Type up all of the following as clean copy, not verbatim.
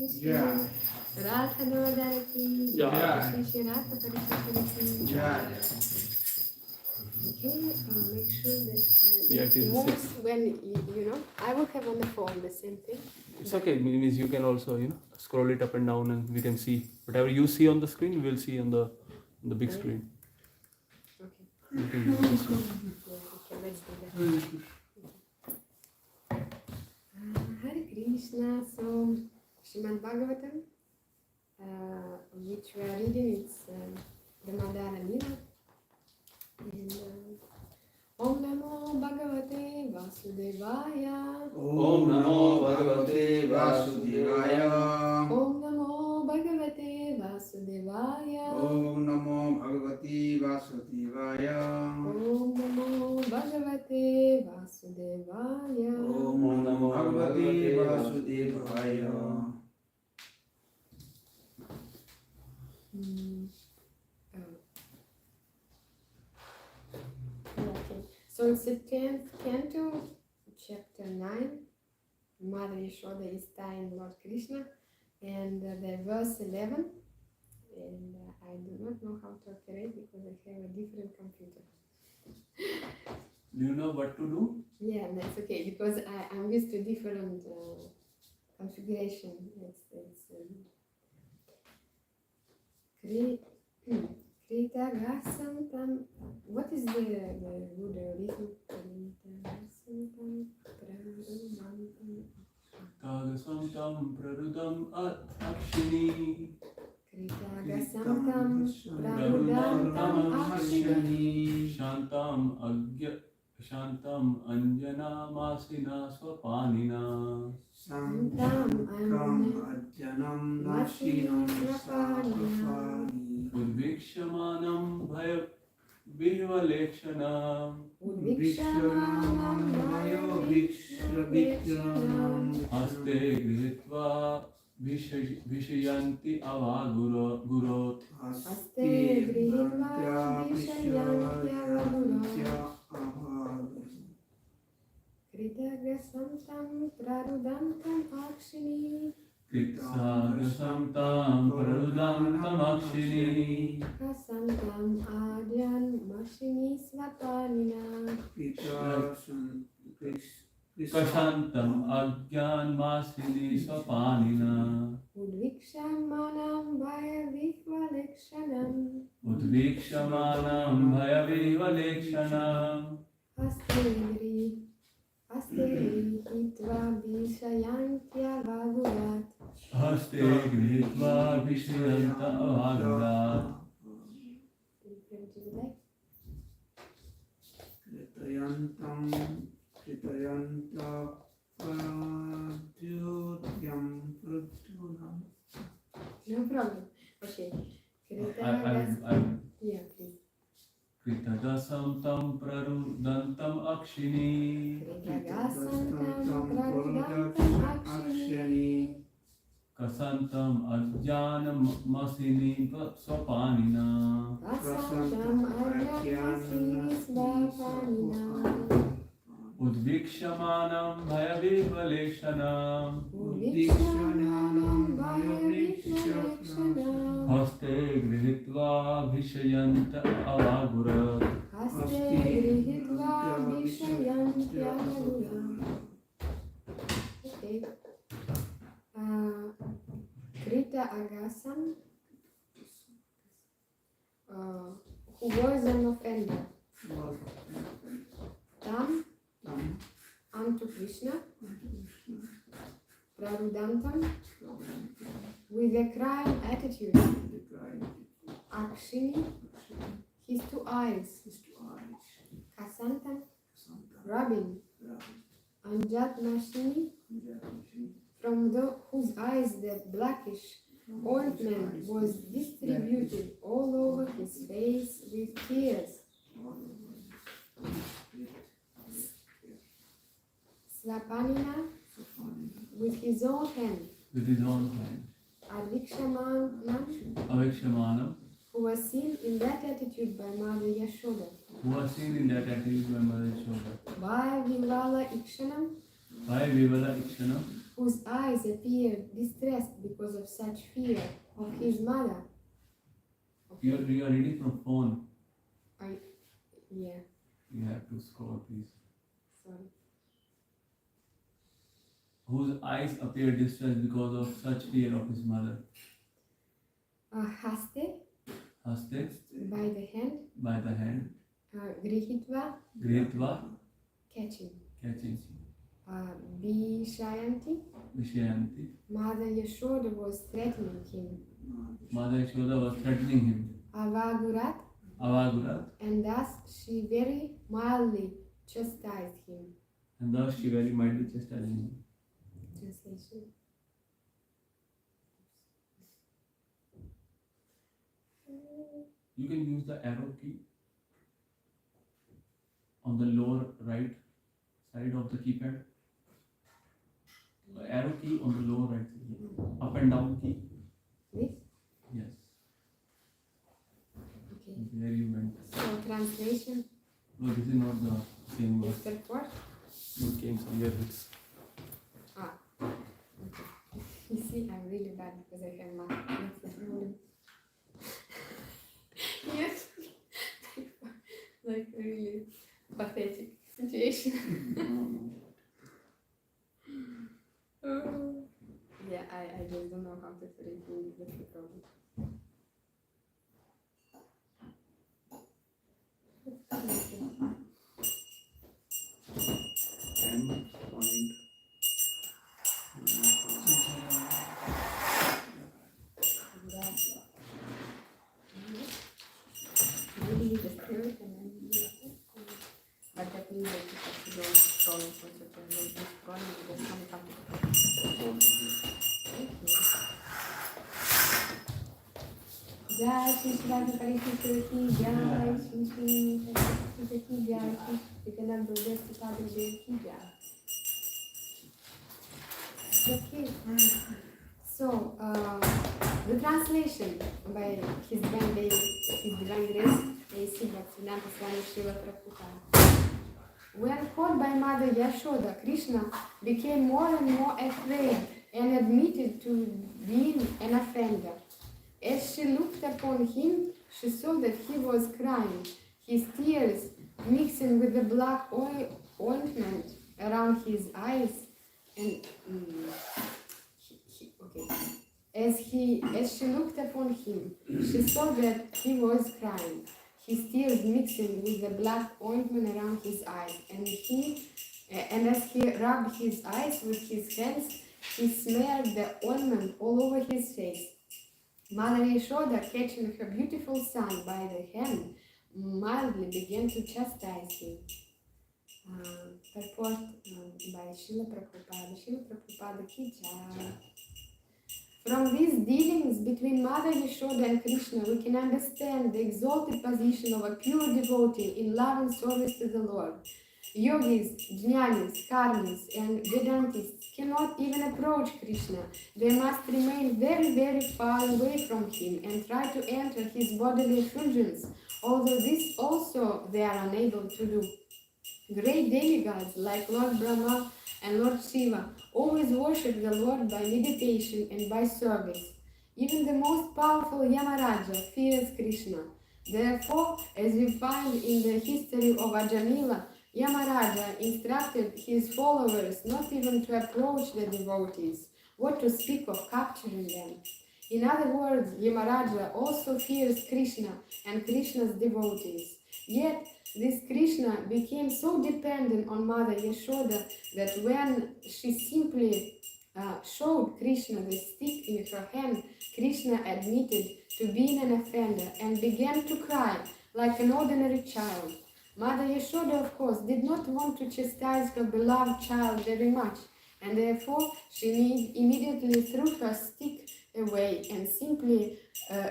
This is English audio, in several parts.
Krishna, Radha Damodar leela, Radha Parisisvara Mandir. Can you make sure that it moves when you know? I will have on the phone the same thing. It's okay. It means you can also scroll it up and down, and we can see whatever you see on the screen. We will see on the big screen. Okay. You can use this one. Okay, let's do that. Hare Krishna. So, Srimad Bhagavatam, which we are reading, it's Damodar leela. And Om Namo Bhagavate Vasudevaya. Om Namo Bhagavate Vasudevaya. Om Namo Bhagavate Vasudevaya. Om Namo Bhagavate Vasudevaya. Om Namo Bhagavate Vasudevaya. Om Namo Bhagavate Vasudevaya. Okay. So it's the 10th canto, chapter 9. Mother Yashoda is tying Lord Krishna, and the verse 11. And I do not know how to operate because I have a different computer. Do you know what to do? Yeah, that's okay because I'm used to different configuration. Krita Gasantam. What is the good rhythm? Tagasamtam prarudam akshini. Krita Gasantam Prabhudantam Akshini. Shantam anjana masina swapanina. Santam Anjanam Nashina Swapanina. Udvikshamanam bhaya vihvalekshanam. Udvikshamanam Vayo Vikshavikshanam. Aste gritva vishayanti avagurot. Aste Grihitva Vishayanti Avagurot. Kritagrasantam Prarudantam Akshini. Kritagrasantam prarudantam akshini. Kasantam Adyan Mashini Svapanina. Kashantam agyan masini swapanina. Udvikshamanam Vaya Vihvalekshanam. Udvikshamanam bhaya vihvalekshanam. Aste Grihitva Vishayantya Vagurat. Haste grihitva vishayanta avagurat. Kritayanta Pradyutyam Pradyunam. No problem. Okay. Yeah, please. Kritagasamtam prarudantam akshini. Kritagasam Prarudantam Akshini. Kasantam ajnanam masini swapanina. Kasantam Adyan Svapanina. Udvikshamanam bhaya vihvalekshanam. Udvikshamanam Vaya Vihvalekshanam. Haste grihitva vishayanta avagurat. Haste Grihitva Vishayantya Vagurat. Okay. Krita Agasam, who was an offender. Tam unto Krishna, Prarudantam, with a crying attitude. Akshini, his two eyes. Kasantam, rubbing. Anjat Mashini, from whose eyes the blackish ointment was distributed all over his face with tears. Svapanina, with his own hand. Avikshamanam, who was seen in that attitude by Mother Yashoda. Vai Vivala Ikshanam, whose eyes appeared distressed because of such fear of his mother. You are reading from phone. Yeah, You have to scroll, please. sorry. Whose eyes appeared distressed because of such fear of his mother. Haste, Haste, by the hand, grihitva, Gritva, catching. catching. Bishayanti, Vishayanti. Mother Yashoda was threatening him. Mother Yashoda was threatening him. Avagurat, Avagurat. and thus she very mildly chastised him. And thus she very mildly chastised him. Translation. You can use the arrow key on the lower right side of the keypad. The arrow key on the lower right side. Up and down key. This? Yes. Okay. There you went. So translation No, this is not the same word. is purport. It came somewhere else. Okay. You see, I'm really bad because I have math. That's the problem. Yes. Like really pathetic situation. Yeah, I just don't know how to put it in. That's the problem. Really the spirit and then but that means that you have to go scrolling so that you're not just scrolling, you just come Thank you. Jai Shri Radha Parisisvara ki Jai, Shri Shri Radha ki Jai, Shri Ekadashi Thakur ki Jai. Okay. So, the translation by His Divine Grace, A.C. Bhaktivinoda Swami Srila Prabhupada. When caught by Mother Yashoda, Krishna became more and more afraid and admitted to being an offender. As she looked upon him, she saw that he was crying, his tears mixing with the black ointment around his eyes, and As she looked upon him, she saw that he was crying, his tears mixing with the black ointment around his eyes, and as he rubbed his eyes with his hands, he smeared the ointment all over his face. Mother Yashoda, catching her beautiful son by the hand, mildly began to chastise him. Purport by Srila Prabhupada ki Jai. From these dealings between Mother Yashoda and Krishna, we can understand the exalted position of a pure devotee in love and service to the Lord. Yogis, jnanis, karmis, and Vedantists cannot even approach Krishna. They must remain very, very far away from him and try to enter his bodily effulgence, although this also they are unable to do. Great demigods like Lord Brahma and Lord Shiva always worship the Lord by meditation and by service. Even the most powerful Yamaraja fears Krishna. Therefore, as we find in the history of Ajamila, Yamaraja instructed his followers not even to approach the devotees, what to speak of capturing them. In other words, Yamaraja also fears Krishna and Krishna's devotees. Yet, this Krishna became so dependent on Mother Yashoda that when she simply showed Krishna the stick in her hand, Krishna admitted to being an offender and began to cry like an ordinary child. Mother Yashoda, of course, did not want to chastise her beloved child very much, and therefore she immediately threw her stick away and simply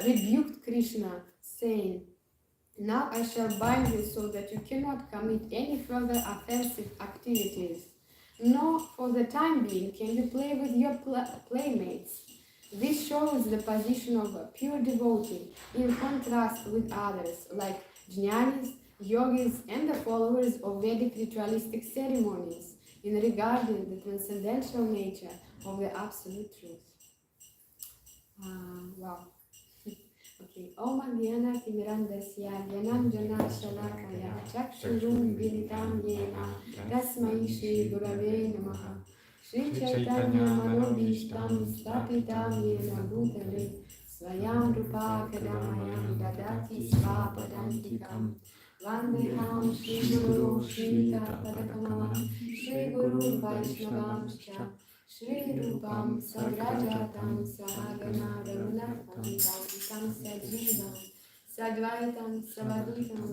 rebuked Krishna, saying, "Now I shall bind you so that you cannot commit any further offensive activities, nor for the time being can you play with your playmates." This shows the position of a pure devotee in contrast with others like jnanis, yogis, and the followers of Vedic ritualistic ceremonies in regarding the transcendental nature of the absolute truth. Wow. Okay. Om Agyana Timirandasya Gyanam Jana Shalakaya Chakshurum Vilitam Yena Tasmai Shri Gurave Namaha Shri Chaitanya Manobhishtam Stapitam Yena Bhutale Swayam Rupa Kadamayam Dadati Svapadantikam Vandeham Shri Guru Shri Padakamalam Shri Guru Vaishnavam Shcha Shri Rupam Sagrajatam Sahagana Raghunattam Tam Sajivam Sadvaitam Savaditam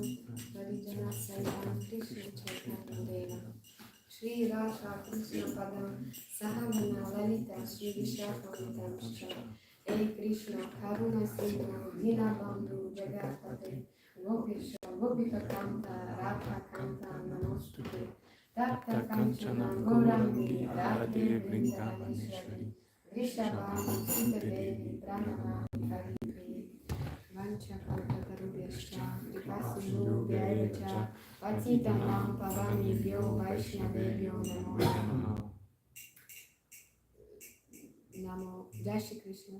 Varijana Saitam Krishna Chaitanya Deva Shri Radha Krishna Padam Sahagana Lalita Shri Vishakamitam Shcha Hare Krishna Karuna Sindhu Dinabandhu Jagatpate Gopesha Gopika Kanta Radha Kanta Namostute Tata Kanchana Gaurangi Radhe Vrindavaneshwari Vrishabham Sitadevi Pranamami Haripriye Vancha Kalpatarubhyascha Kripasindhu Vyaivacha Patitanam Pavanebhyo Vaishnavebhyo Namo Namaha Namo Jai Shri Krishna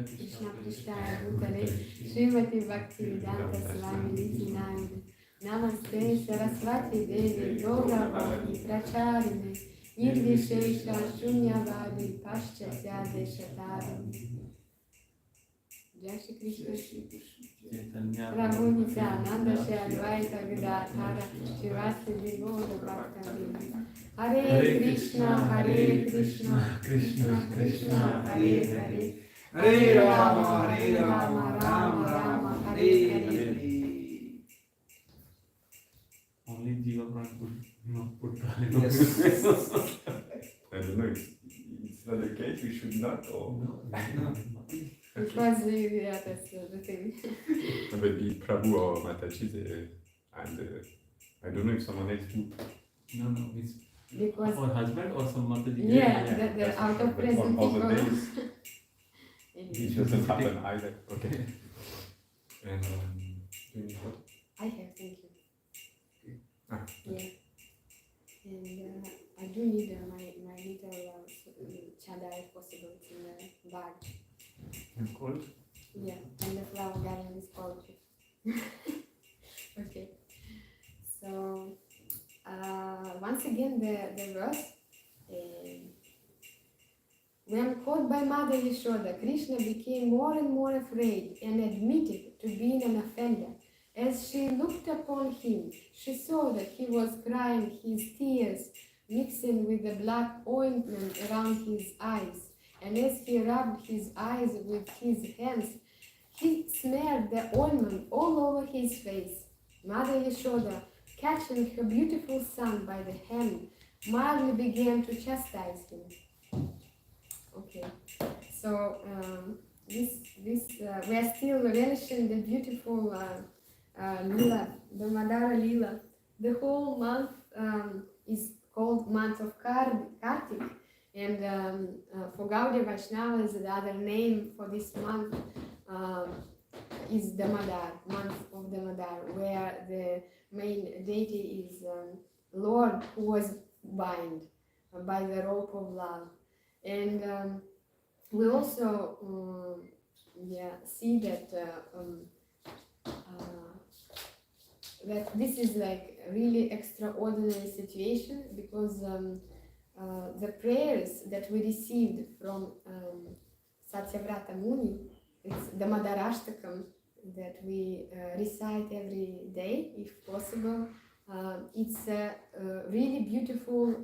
Krishna Krishna Bhutale Srimati Bhakti Vedanta Swami Niti Namide Namaste Saraswati Devi Gauravani Pracharine Nirvishesha Shunyavadi Paschatya Deshatari Jai Shri Krishna Prabhu Nityananda Shri Advaita Gadadhara Shivasi Gaura Bhakta Hare Krishna Krishna Krishna Hare Hare Hare Rama Rama Rama Hare Hare. Only jiva could put Yes. I don't know, it's not the case, we should not, or No. It was that's the thing. maybe Prabhu or Mataji, and I don't know if someone else do. No, it's Because for husband or some Mataji. yeah, the out of But present on other people. days, it doesn't happen either. Okay. And you need what? I have, thank you. Ah, Yeah. And I do need my little chada if possible. It's in the bag. And cold. Yeah, and the flower garden is poetry. Okay. So once again the verse. When caught by Mother Yashoda, Krishna became more and more afraid and admitted to being an offender. As she looked upon him, she saw that he was crying his tears, mixing with the black ointment around his eyes. And as he rubbed his eyes with his hands, he smeared the ointment all over his face. Mother Yashoda, catching her beautiful son by the hand, mildly began to chastise him. Okay, so we are still relishing the beautiful Leela, the Damodar leela. The whole month is called month of Kartik, and for Gaudiya Vaishnavas, the other name for this month is Damodar, month of Damodar, where the main deity is Lord who was bound by the rope of love. And we also see that that this is like a really extraordinary situation, because the prayers that we received from Satyavrata Muni, it's the Madarashtakam that we recite every day if possible. It's a really beautiful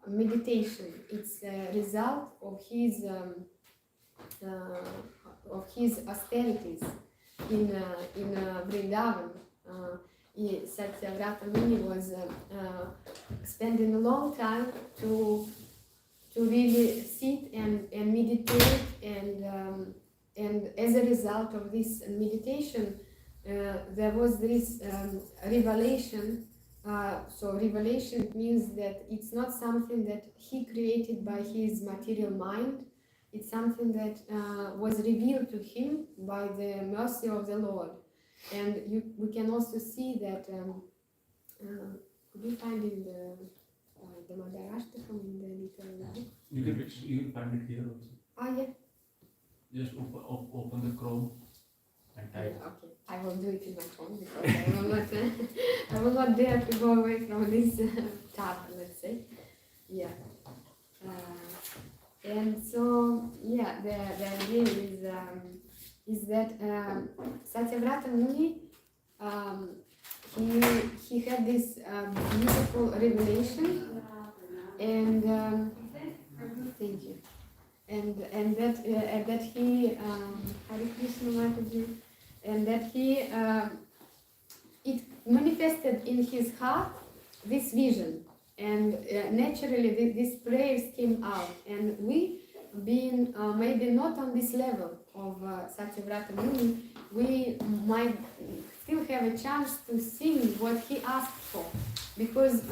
meditation. It's a result of his austerities in Vrindavan. Satyavrata Muni was spending a long time to really sit and meditate, and as a result of this meditation, there was this revelation. So revelation means that it's not something that he created by his material mind. It's something that was revealed to him by the mercy of the Lord. And we can also see that, could you find in the Damodar Ashtakam in the little book. You can find it here also. Yeah. Just open the Chrome and type. Okay, I will do it in my phone because I will not dare to go away from this tab, let's say. Yeah. And so, yeah, the idea is that Satyavrata Muni, he had this beautiful revelation, and thank you. And that he Hare Krishna Maharaj, and that he it manifested in his heart this vision, and naturally these prayers came out, and we, being maybe not on this level of Satyavrata Muni, we might still have a chance to sing what he asked for, because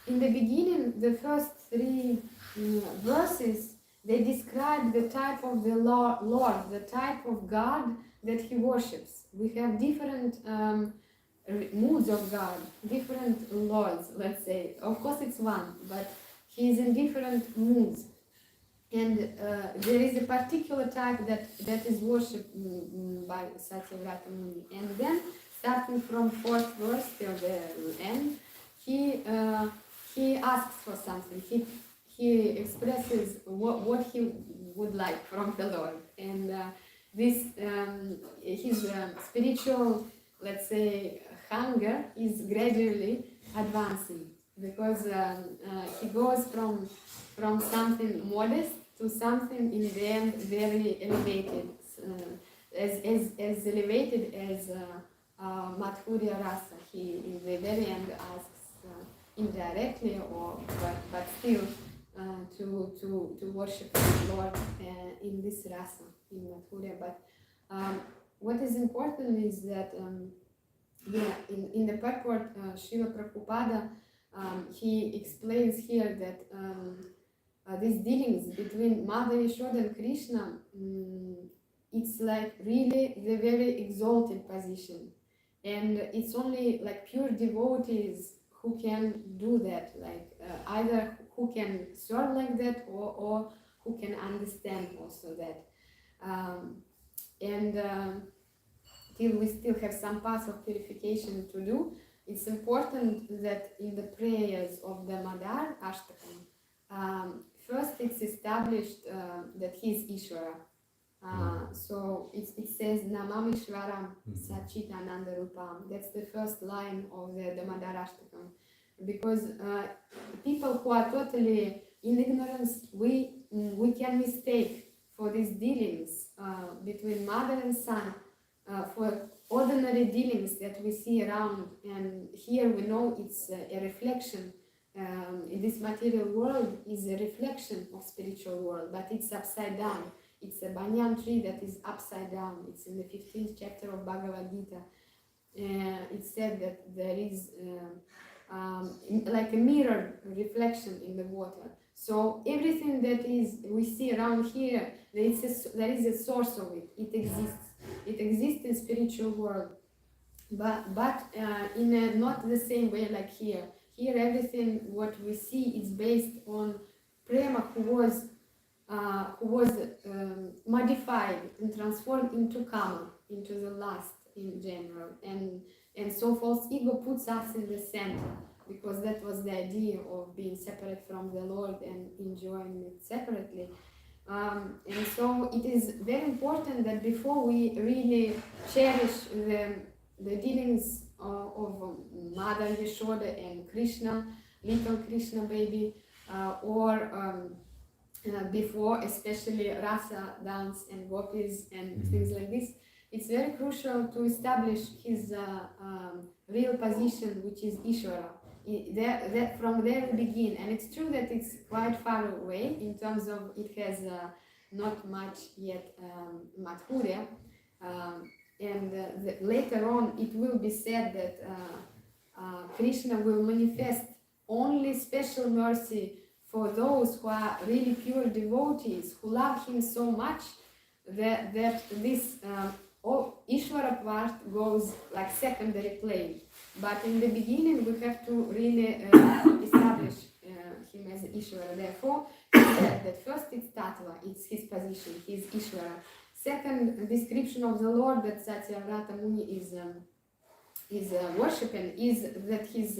in the beginning the first three verses, they describe the type of the Lord, the type of God that he worships. We have different moods of God, different lords, let's say. Of course it's one, but he is in different moods. And there is a particular type that is worshipped by Satyavrata Muni. And then, starting from 4th verse till the end, he asks for something. He expresses what he would like from the Lord, and this his spiritual, let's say, hunger is gradually advancing, because he goes from something modest to something in the end very elevated, as elevated as Madhurya Rasa. He in the very end asks indirectly, but still. To worship the Lord in this rasa, in Madhurya. But what is important is that, in the purport, Srila Prabhupada, he explains here that these dealings between Mother Yashoda and Krishna, it's like really the very exalted position. And it's only like pure devotees who can do that, like either who can serve like that, or who can understand also that. Till we still have some path of purification to do, it's important that in the prayers of the Damodar Ashtakam, first it's established that he is Ishvara. So it says Namam Ishvaram Sachitananda Rupam. That's the first line of the Damodar Ashtakam. Because people who are totally in ignorance, we can mistake for these dealings between mother and son, for ordinary dealings that we see around, and here we know it's a reflection. In this material world is a reflection of spiritual world, but it's upside down. It's a banyan tree that is upside down. It's in the 15th chapter of Bhagavad Gita. It's said that there is like a mirror reflection in the water. So everything that we see around here, there is a source of it. It exists. It exists in spiritual world, but in not the same way like here. Here everything what we see is based on prema, who was modified and transformed into kama, into the lust in general, and so false ego puts us in the center, because that was the idea of being separate from the Lord and enjoying it separately. And so it is very important that before we really cherish the dealings of Mother Yashoda and Krishna, little Krishna baby, or before especially rasa dance and gopis and things like this, it's very crucial to establish his real position, which is Ishvara. That from there we begin, and it's true that it's quite far away in terms of it has not much yet Madhurya, and later on it will be said that Krishna will manifest only special mercy for those who are really pure devotees, who love him so much that this Ishvara part goes like secondary plane. But in the beginning we have to really establish him as Ishvara. Therefore, he said that first it's Tattva, it's his position, he's Ishvara. Second description of the Lord that Satyavrata Muni is worshipping is that he's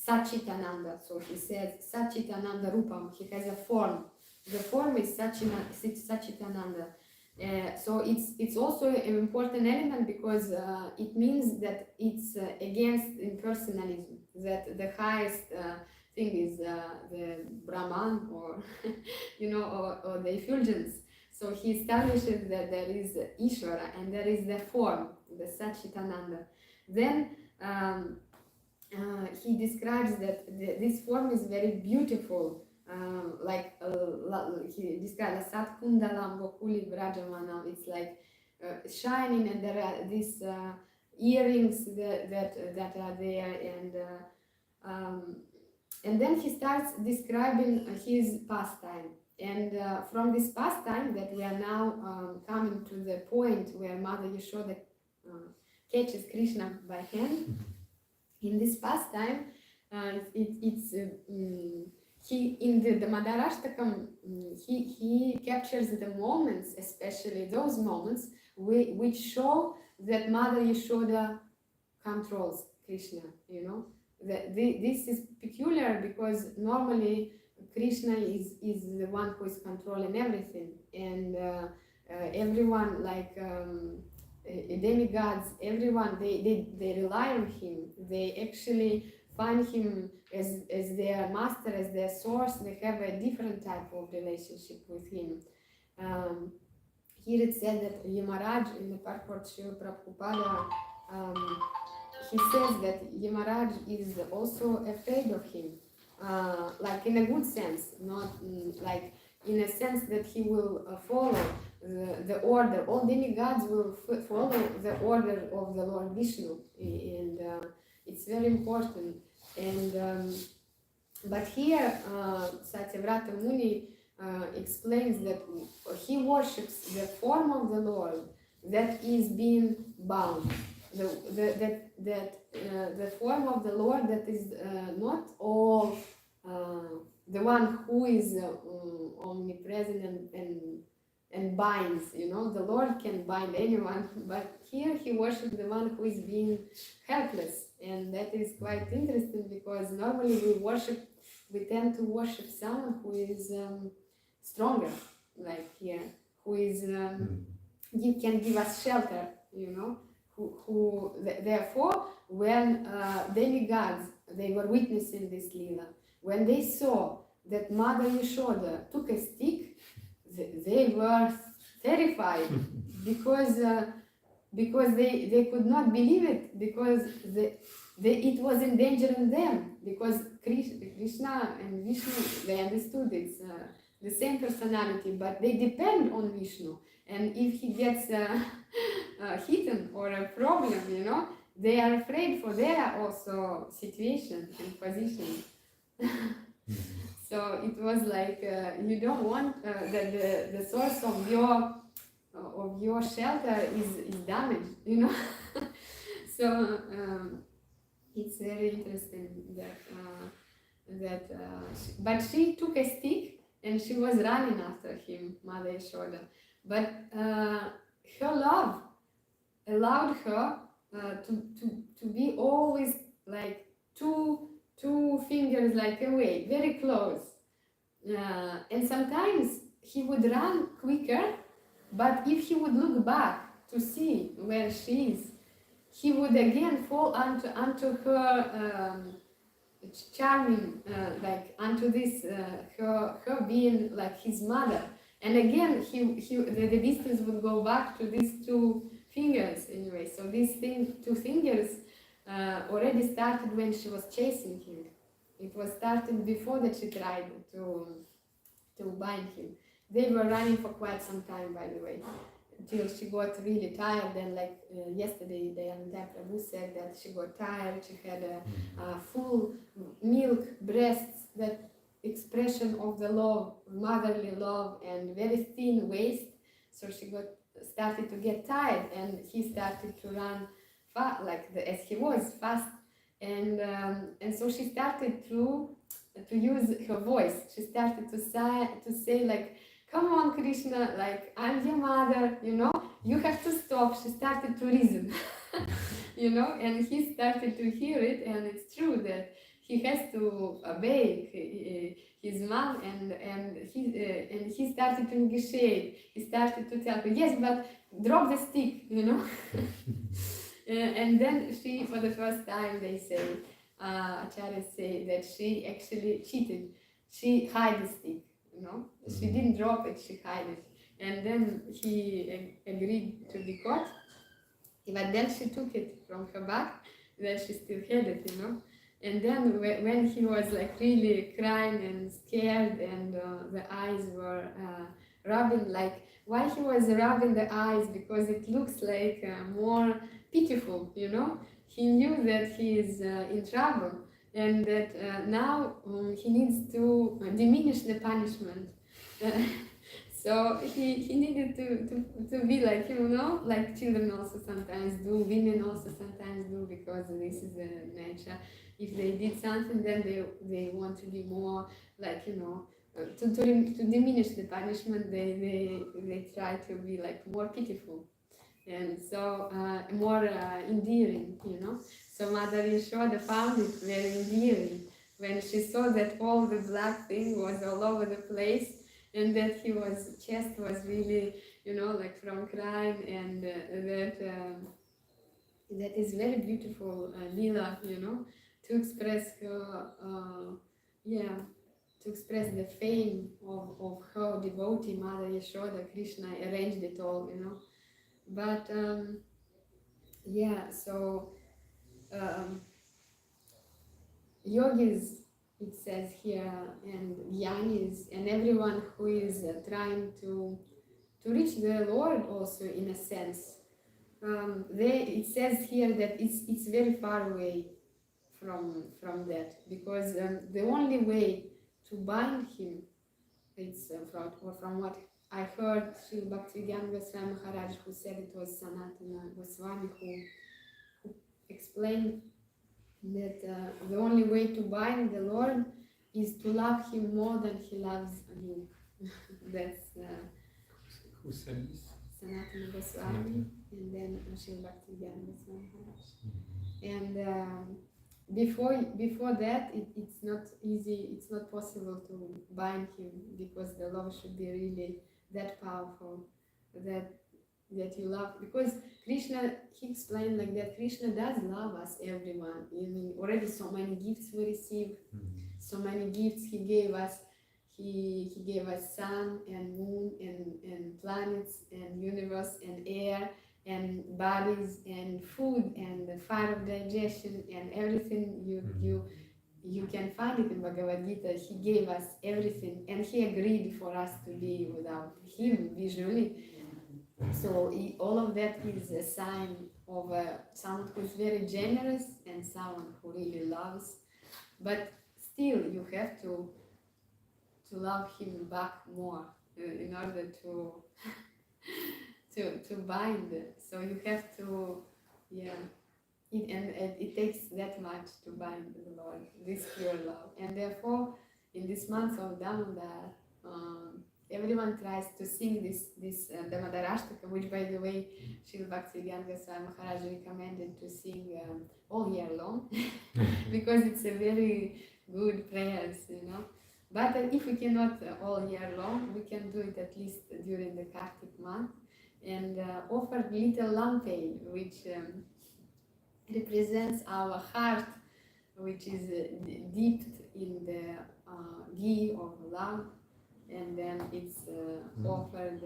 Satchitananda. So he says Satchitananda Rupam, he has a form. The form is Satchitananda. So it's also an important element because it means that it's against impersonalism, that the highest thing is the Brahman or or the effulgence. So he establishes that there is Ishvara and there is the form, the Satchitananda. Then he describes that this form is very beautiful. He describes Sat Kundalam Gokuli Vrajamanam. It's like shining, and there are these earrings that are there, and then he starts describing his pastime. And from this pastime that we are now coming to the point where Mother Yashoda catches Krishna by hand. In this pastime, he in the Madharashtakam, he captures the moments, especially those moments which show that Mother Yashoda controls Krishna. This is peculiar because normally Krishna is the one who is controlling everything, and everyone, like demigods, everyone, they rely on him. They actually find him as their master, as their source. They have a different type of relationship with him. Here it said that Yamaraj, in the purport Srila Prabhupada, he says that Yamaraj is also afraid of him, like in a good sense, not like in a sense that he will follow the order. All demigods will follow the order of the Lord Vishnu, and it's very important. And but here Satyavrata Muni explains that he worships the form of the Lord that is being bound. The form of the Lord that is not all the one who is omnipresent and binds. The Lord can bind anyone, but here he worships the one who is being helpless, and that is quite interesting because normally we tend to worship someone who is stronger, like here, who is can give us shelter. Therefore, when demigods, they were witnessing this leela, when they saw that Mother Yashoda took a stick, they were terrified because they could not believe it, because it was endangering them, because Krishna and Vishnu, they understood it's the same personality, but they depend on Vishnu. And if he gets hidden or a problem, they are afraid for their also situation and position. So it was like you don't want that the source of your shelter is damaged, So it's very interesting but she took a stick and she was running after him, Mother Yashoda. But her love allowed her to be always like two fingers like away, very close. And sometimes he would run quicker, but if he would look back to see where she is, he would again fall onto her charming, like onto this her being like his mother. And again, the distance would go back to these two fingers anyway. So these two fingers already started when she was chasing him. It was started before that she tried to bind him. They were running for quite some time, by the way, until she got really tired. And like yesterday, Dayananda Prabhu said that she got tired. She had a full milk breasts, that expression of the love, motherly love, and very thin waist. So she started to get tired, and he started to run fast, as he was fast, and so she started to to use her voice. She started to say like, come on, Krishna, like, I'm your mother, you know, you have to stop. She started to reason, you know, and he started to hear it, and it's true that he has to obey his mom, and he started to negotiate. He started to tell her, yes, but drop the stick, you know. And then she, for the first time, they say, acharyas say that she actually cheated. She hid the stick, you know. She didn't drop it, she hid it. And then he agreed to be caught, but then she took it from her back, that she still had it, you know. And then when he was like really crying and scared, and the eyes were rubbing, like, why he was rubbing the eyes? Because it looks like more pitiful, you know. He knew that he is in trouble, and that now he needs to diminish the punishment. So he needed to be like, you know, like children also sometimes do, women also sometimes do, because this is the nature. If they did something, then they want to be more like, you know, to diminish the punishment, they try to be like more pitiful, and so more endearing, you know. So Mother Yashoda found it very endearing when she saw that all the black thing was all over the place, and that his chest was really, you know, like from crying, and that is very beautiful leela, you know, to express her, to express the fame of her devotee Mother Yashoda. Krishna arranged it all, you know. But so yogis, it says here, and jnanis, and everyone who is trying to reach the Lord also, in a sense, it says here that it's very far away from that, because the only way to bind him, it's from what I heard Srila Bhakti Yoga Maharaj, who said, it was Sanatana Goswami who explained that the only way to bind the Lord is to love him more than he loves you. That's Who said this? Sanatana Goswami, and then Srila Bhakti Yoga Maharaj. And before that, it's not easy, it's not possible to bind him, because the love should be really that powerful, that you love. Because Krishna, he explained like that, Krishna does love us, everyone. I mean, already so many gifts we receive, so many gifts he gave us. He gave us sun and moon and planets and universe and air and bodies and food and the fire of digestion and everything you can find it in Bhagavad Gita. He gave us everything, and he agreed for us to be without him visually. So all of that is a sign of someone who is very generous and someone who really loves. But still, you have to love him back more in order to bind. So you have to, it takes that much to bind the Lord, this pure love. And therefore, in this month of Damodar, everyone tries to sing this Damodar Ashtaka, which, by the way, Srila Bhakti Yoga Maharaj recommended to sing all year long, because it's a very good prayers, you know. But if we cannot all year long, we can do it at least during the Kartik month, and offer little lampe, which represents our heart, which is dipped in the ghee of love, and then it's offered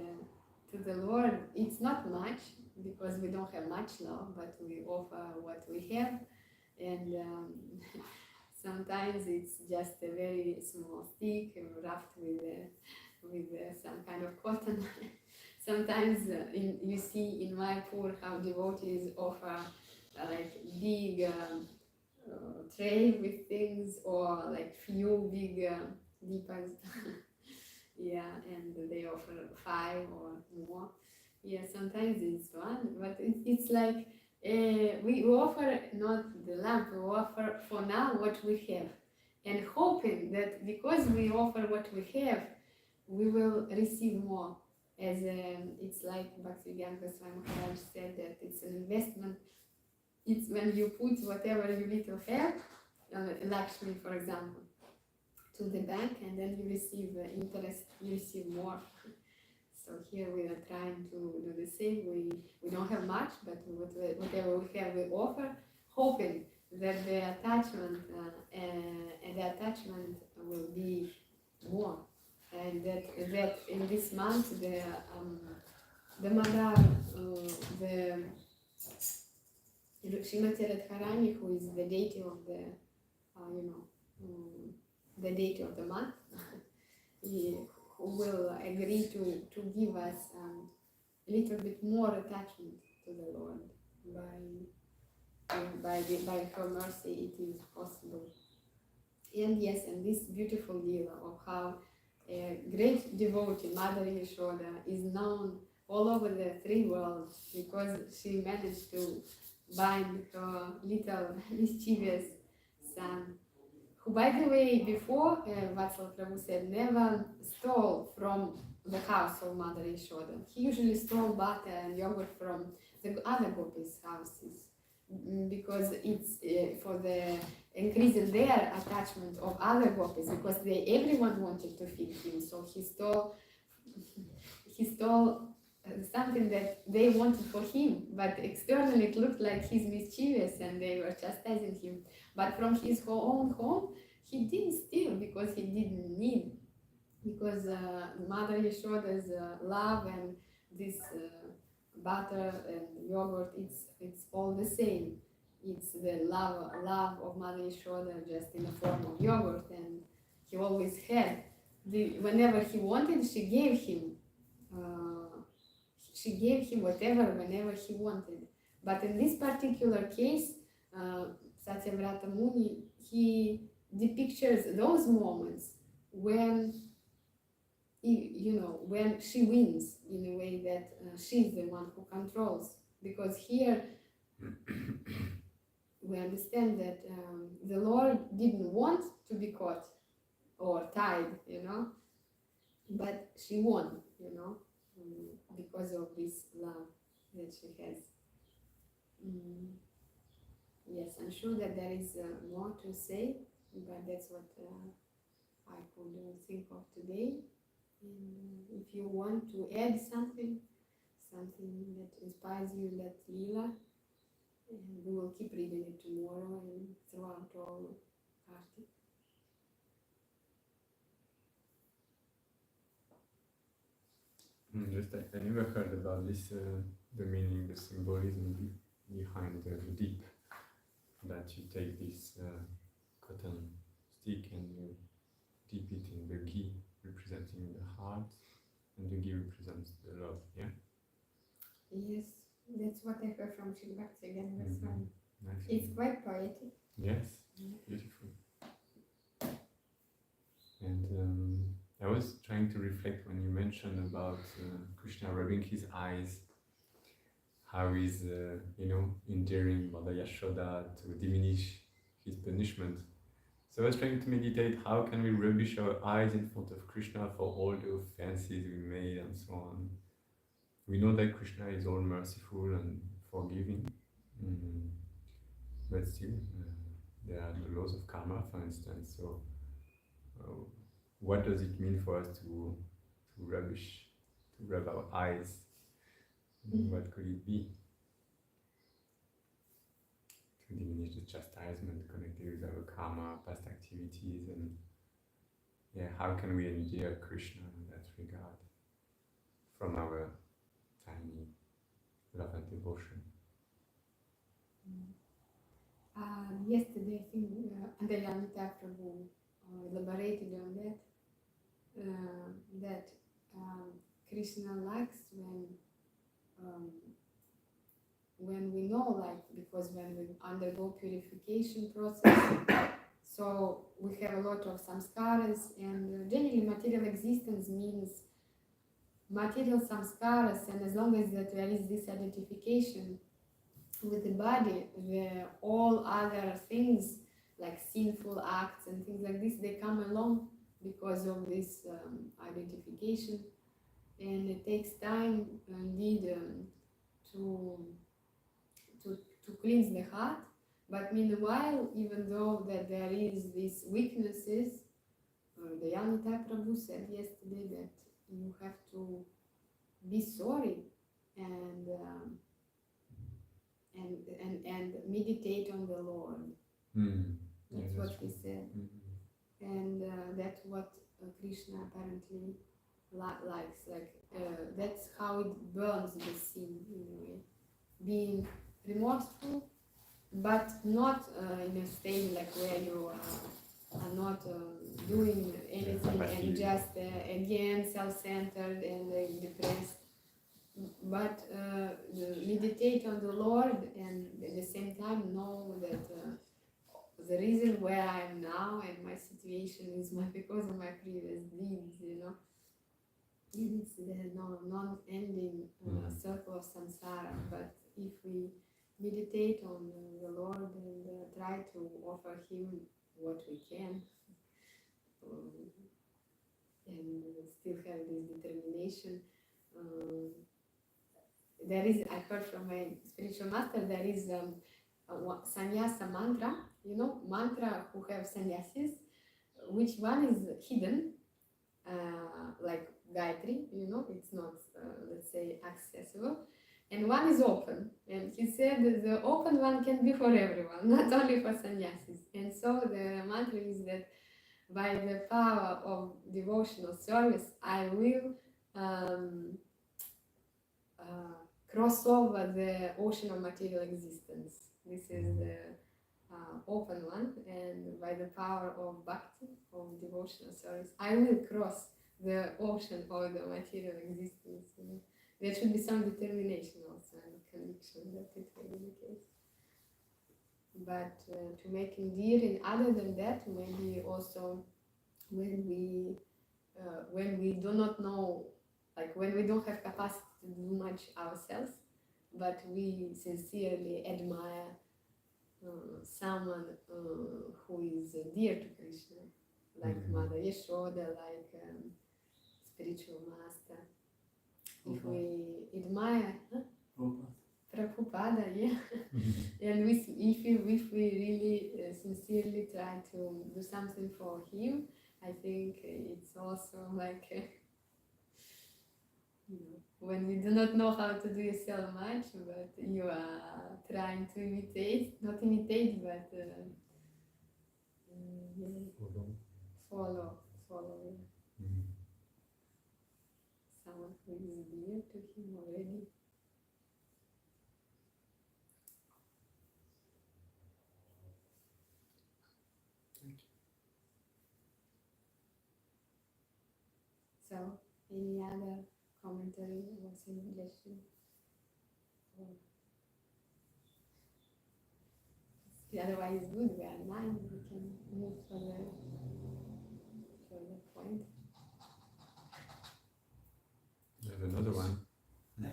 to the Lord. It's not much, because we don't have much love, but we offer what we have, and sometimes it's just a very small stick wrapped with some kind of cotton. Sometimes you see in Mayapur how devotees offer like big tray with things, or like few big dipas. And they offer 5 or more. Sometimes it's one, but it's like we offer not the lamp, we offer for now what we have. and hoping that because we offer what we have, we will receive more. As it's like Bhakti Yoga Meditation said that it's an investment. It's when you put whatever you little have, Lakshmi for example, to the bank, and then you receive interest, you receive more. So here we are trying to do the same. We don't have much, but whatever we have, we offer, hoping that the attachment and the attachment will be more, and that in this month the Damodar, the Srimati Radharani, who is the deity of the the deity of the month, who will agree to give us a little bit more attachment to the Lord. By her mercy it is possible. And yes, and this beautiful leela of how a great devotee, Mother Yashoda, is known all over the three worlds because she managed to bind her little mischievous son, who, by the way, before Vatsal said, never stole from the house of Mother Yashoda. He usually stole butter and yogurt from the other gopis' houses, because it's for the increasing their attachment of other gopis, because everyone wanted to feed him, so he stole something that they wanted for him, but externally it looked like he's mischievous and they were chastising him. But from his own home, he didn't steal because he didn't need, because Mother Yashoda's love and this butter and yogurt, it's all the same. It's the love of Mother Yashoda just in the form of yogurt, and he always had. Whenever he wanted, she gave him. She gave him whatever, whenever he wanted. But in this particular case, Satyavrata Muni, he depictures those moments when, when she wins, in a way that she's the one who controls. Because here we understand that the Lord didn't want to be caught or tied, but she won, because of this love that she has. Yes, I'm sure that there is more to say, but that's what I could think of today. And if you want to add something that inspires you in that leela, and we will keep reading it tomorrow and throughout all Kartik. I never heard about this, the meaning, the symbolism behind the deep. That you take this cotton stick and you dip it in the ghee, representing the heart, and the ghee represents the love, yeah? Yes, that's what I heard from Sri Bhakti again. Nice. It's quite poetic. Yes, beautiful. And I was trying to reflect when you mentioned about Krishna rubbing his eyes, how he's, endearing Mother Yashoda to diminish his punishment. So I was trying to meditate, how can we rubbish our eyes in front of Krishna for all the offenses we made and so on. We know that Krishna is all merciful and forgiving, but still, there are the laws of karma, for instance. So what does it mean for us to rub our eyes? What could it be? To diminish the chastisement connected with our karma, past activities, and how can we endear Krishna in that regard from our tiny love and devotion? Yesterday, I think Mahaprabhu elaborated on that Krishna likes when we know, because when we undergo purification process, so we have a lot of samskaras, and generally material existence means material samskaras, and as long as that there is this identification with the body, all other things like sinful acts and things like this, they come along because of this identification, and it takes time indeed to cleanse the heart. But meanwhile, even though that there is these weaknesses, the Yanita Prabhu said yesterday that you have to be sorry and meditate on the Lord. That's what he said, and that's what Krishna apparently likes. Like that's how it burns the sin in a way, being remorseful, but not in a state like where you are not doing anything and just again self-centered and depressed, but meditate on the Lord, and at the same time know that the reason where I am now and my situation is because of my previous deeds, you know. And it's the non-ending circle of samsara. But if we meditate on the Lord and try to offer Him what we can, and still have this determination, there is, I heard from my spiritual master, there is a sannyasa mantra, you know, mantra who have sannyasis, which one is hidden, like Gayatri, you know, it's not, let's say, accessible, and one is open. And he said that the open one can be for everyone, not only for sannyasis. And so the mantra is that by the power of devotional service, I will cross over the ocean of material existence. This is the open one, and by the power of bhakti, of devotional service, I will cross the ocean of the material existence. You know. There should be some determination also and conviction that it will be the case. But to make endearing, other than that, maybe also when we do not know, like when we don't have capacity to do much ourselves, but we sincerely admire someone who is dear to Krishna, like Mother Yashoda, like spiritual master. If we admire Prabhupada, yeah, and if we really sincerely try to do something for him, I think it's also like you know, when you do not know how to do yourself much, but you are trying to imitate, not imitate, but follow. Yeah. Someone who is dear to him already. Thank you. So, any other commentary or suggestion? Otherwise, good. We are 9. We can move further point. There's another one. No.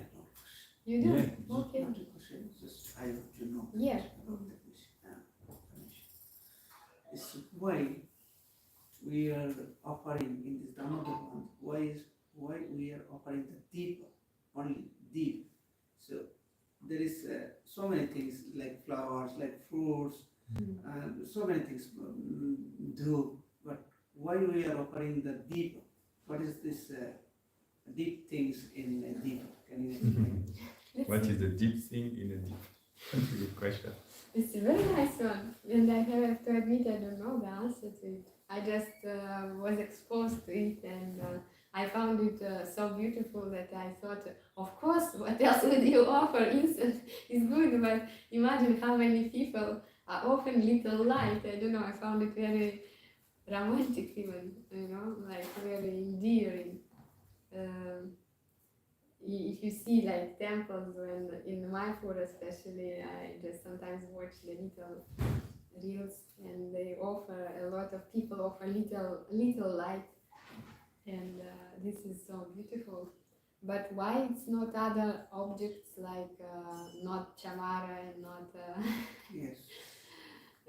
You do? Yeah. Okay. Not a question, just I want to know. Yeah. It's why we are offering in this Damodar month, why we are offering the deep, only deep. So there is so many things like flowers, like fruits, and so many things do. But why we are offering the deep? What is this deep things in deep? Can you explain? What is the deep thing in a deep? That's a good question. It's a very nice one, and I have to admit I don't know the answer to it. I just was exposed to it, and I found it so beautiful that I thought, of course, what else would you offer? Incense is good, but imagine how many people are offering little light. I don't know, I found it very romantic even, you know, like very endearing. If you see like temples, when in Mayapur especially, I just sometimes watch the little reels, and they offer, a lot of people offer little light, and this is so beautiful. But why it's not other objects like not chamara and not Yes.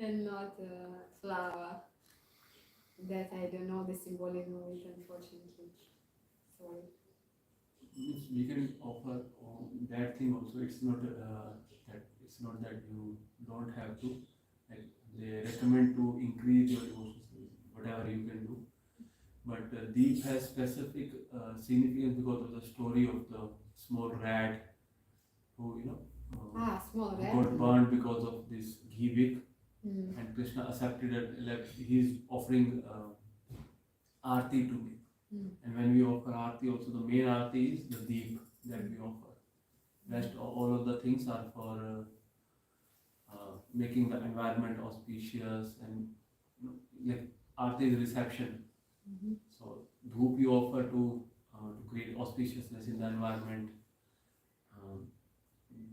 and not a flower. That I don't know the symbolism of it, unfortunately. Sorry. We can offer that thing also. It's not that you don't have to. Like they recommend to increase your devotions, whatever you can do. But Deep has specific significance because of the story of the small rat who Small rat. got burned because of this ghee wick. Mm. And Krishna accepted it, like he's offering arti to me. Mm. And when we offer arti, also the main arti is the deep that we offer. Rest all of the things are for making the environment auspicious, and like arti is reception. Mm-hmm. So dhoop you offer to create auspiciousness in the environment.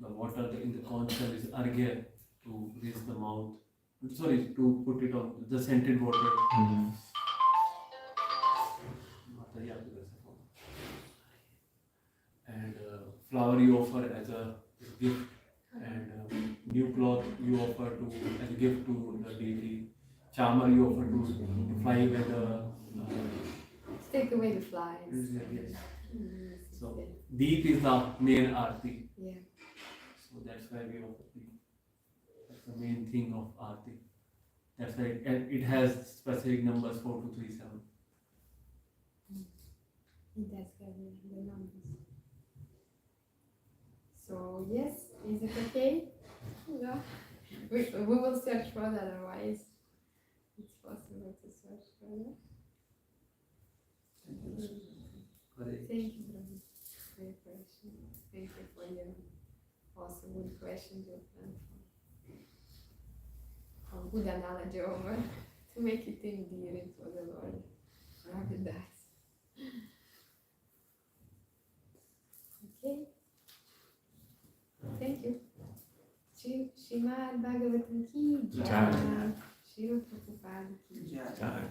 The water in the conch shell is argya to raise the mouth. Sorry, to put it on the scented water. And flower you offer as a gift, and new cloth you offer to as a gift to the deity. Chamar you offer to fly with the Take away the flies. yes. Mm, So deep is the main arti. yeah. So that's why we offer deep. That's the main thing of arti. That's why it has specific numbers 4237. It does have the numbers. So yes, is it okay? No. We will search further, otherwise it's possible to search further. Thank you, Brother, for your question. Thank you for your also good questions you planned for good analogy over to make it endearing for the Lord. Rather that. Okay. Thank you. Srimad Bhagavatam ki Jai. Srila Prabhupada ki Jai. Jai.